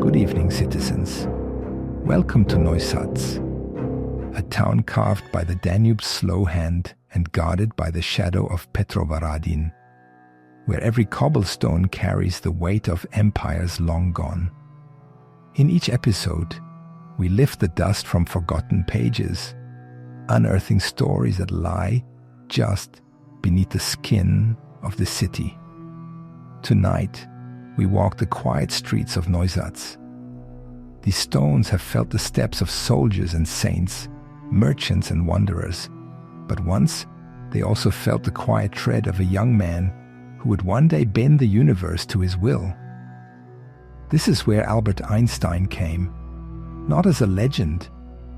Good evening, citizens. Welcome to Neusatz, a town carved by the Danube's slow hand and guarded by the shadow of Petrovaradin, where every cobblestone carries the weight of empires long gone. In each episode, we lift the dust from forgotten pages, unearthing stories that lie just beneath the skin of the city. Tonight, we walk the quiet streets of Neusatz. These stones have felt the steps of soldiers and saints, merchants and wanderers, but once they also felt the quiet tread of a young man who would one day bend the universe to his will. This is where Albert Einstein came, not as a legend,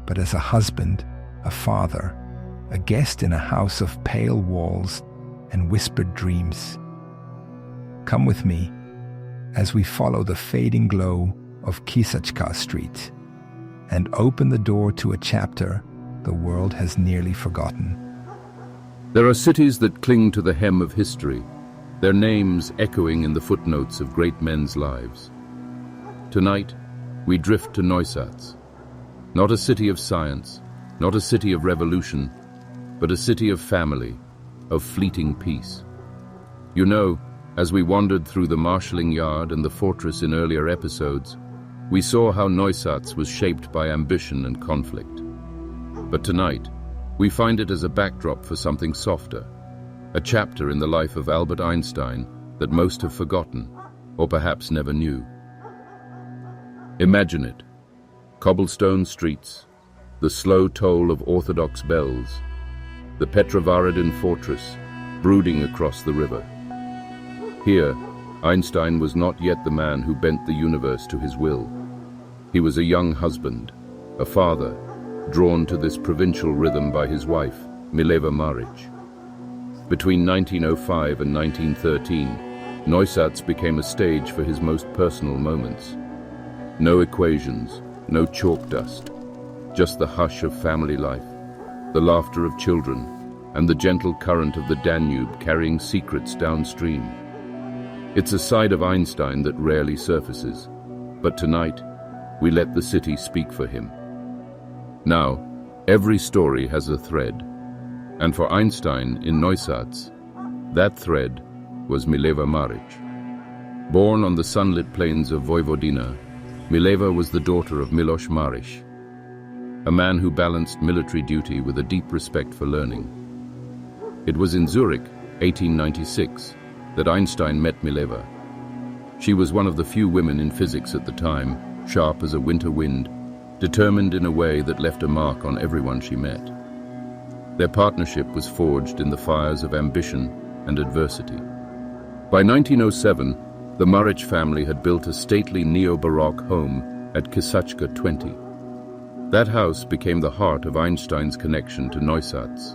but as a husband, a father, a guest in a house of pale walls and whispered dreams. Come with me as we follow the fading glow of Kisačka Street and open the door to a chapter the world has nearly forgotten. There are cities that cling to the hem of history, their names echoing in the footnotes of great men's lives. Tonight, we drift to Neusatz, not a city of science, not a city of revolution, but a city of family, of fleeting peace. You know, as we wandered through the marshalling yard and the fortress in earlier episodes, we saw how Neusatz was shaped by ambition and conflict. But tonight, we find it as a backdrop for something softer, a chapter in the life of Albert Einstein that most have forgotten, or perhaps never knew. Imagine it: cobblestone streets, the slow toll of orthodox bells, the Petrovaradin fortress brooding across the river. Here, Einstein was not yet the man who bent the universe to his will. He was a young husband, a father, drawn to this provincial rhythm by his wife, Mileva Marić. Between 1905 and 1913, Neusatz became a stage for his most personal moments. No equations, no chalk dust, just the hush of family life, the laughter of children, and the gentle current of the Danube carrying secrets downstream. It's a side of Einstein that rarely surfaces, but tonight, we let the city speak for him. Now, every story has a thread, and for Einstein in Neusatz, that thread was Mileva Marić. Born on the sunlit plains of Vojvodina, Mileva was the daughter of Miloš Marić, a man who balanced military duty with a deep respect for learning. It was in Zurich, 1896, that Einstein met Mileva. She was one of the few women in physics at the time, sharp as a winter wind, determined in a way that left a mark on everyone she met. Their partnership was forged in the fires of ambition and adversity. By 1907, the Marić family had built a stately neo-Baroque home at Kisačka 20. That house became the heart of Einstein's connection to Neusatz,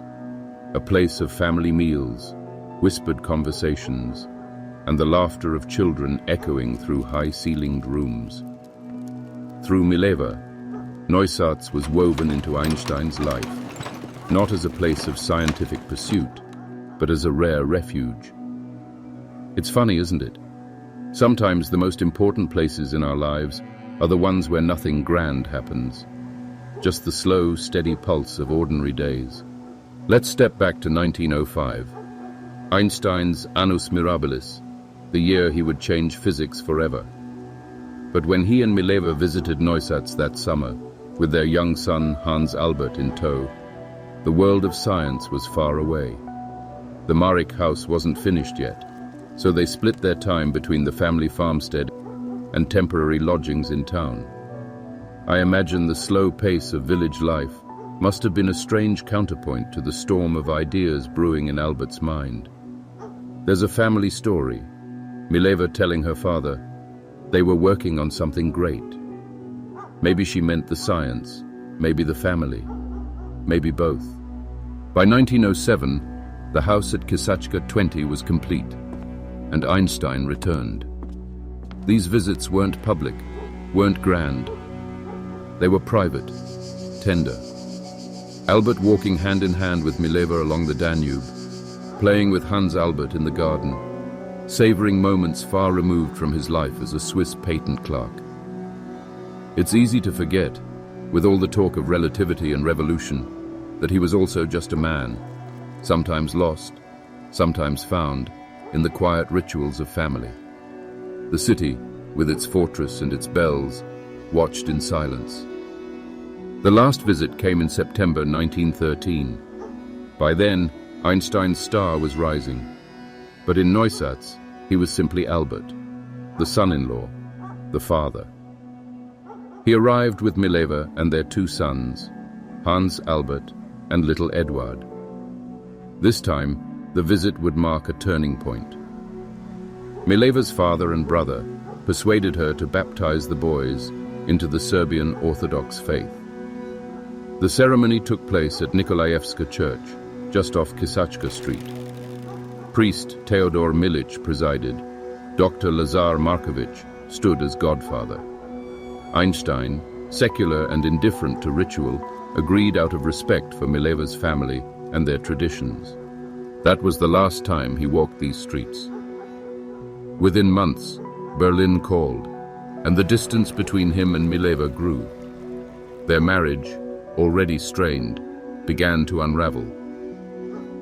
a place of family meals, whispered conversations, and the laughter of children echoing through high-ceilinged rooms. Through Mileva, Neusatz was woven into Einstein's life, not as a place of scientific pursuit, but as a rare refuge. It's funny, isn't it? Sometimes the most important places in our lives are the ones where nothing grand happens, just the slow, steady pulse of ordinary days. Let's step back to 1905. Einstein's Annus Mirabilis, the year he would change physics forever. But when he and Mileva visited Neusatz that summer, with their young son Hans Albert in tow, the world of science was far away. The Marić house wasn't finished yet, so they split their time between the family farmstead and temporary lodgings in town. I imagine the slow pace of village life must have been a strange counterpoint to the storm of ideas brewing in Albert's mind. There's a family story, Mileva telling her father they were working on something great. Maybe she meant the science, maybe the family, maybe both. By 1907, the house at Kisačka 20 was complete, and Einstein returned. These visits weren't public, weren't grand. They were private, tender. Albert walking hand in hand with Mileva along the Danube, playing with Hans Albert in the garden, savoring moments far removed from his life as a Swiss patent clerk. It's easy to forget, with all the talk of relativity and revolution, that he was also just a man, sometimes lost, sometimes found, in the quiet rituals of family. The city, with its fortress and its bells, watched in silence. The last visit came in September 1913. By then, Einstein's star was rising. But in Neusatz, he was simply Albert, the son-in-law, the father. He arrived with Mileva and their two sons, Hans Albert and little Eduard. This time, the visit would mark a turning point. Mileva's father and brother persuaded her to baptize the boys into the Serbian Orthodox faith. The ceremony took place at Nikolajevska Church, just off Kisačka Street. Priest Teodor Marić presided. Dr. Lazar Marković stood as godfather. Einstein, secular and indifferent to ritual, agreed out of respect for Mileva's family and their traditions. That was the last time he walked these streets. Within months, Berlin called, and the distance between him and Mileva grew. Their marriage, already strained, began to unravel.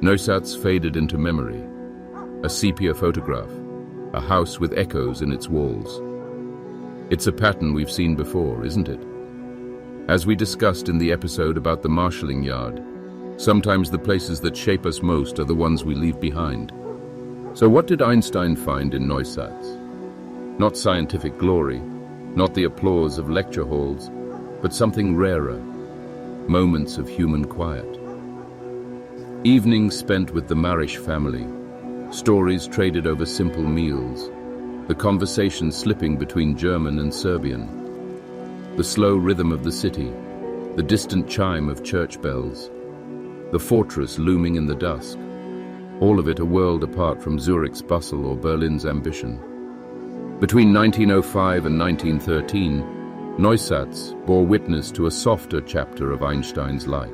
Neusatz faded into memory, a sepia photograph, a house with echoes in its walls. It's a pattern we've seen before, isn't it? As we discussed in the episode about the marshalling yard, sometimes the places that shape us most are the ones we leave behind. So what did Einstein find in Neusatz? Not scientific glory, not the applause of lecture halls, but something rarer, moments of human quiet. Evenings spent with the Marić family, stories traded over simple meals, the conversation slipping between German and Serbian, the slow rhythm of the city, the distant chime of church bells, the fortress looming in the dusk, all of it a world apart from Zurich's bustle or Berlin's ambition. Between 1905 and 1913, Neusatz bore witness to a softer chapter of Einstein's life.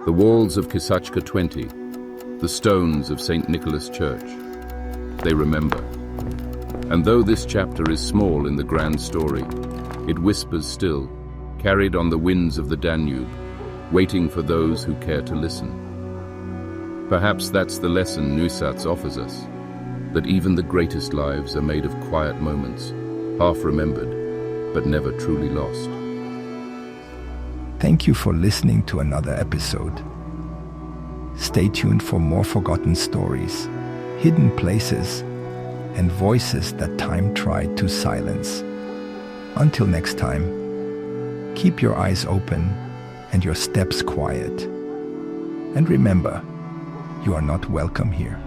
The walls of Kisačka 20, the stones of St. Nicholas Church, they remember. And though this chapter is small in the grand story, it whispers still, carried on the winds of the Danube, waiting for those who care to listen. Perhaps that's the lesson Neusatz offers us, that even the greatest lives are made of quiet moments, half remembered, but never truly lost. Thank you for listening to another episode. Stay tuned for more forgotten stories, hidden places, and voices that time tried to silence. Until next time, keep your eyes open and your steps quiet. And remember, you are not welcome here.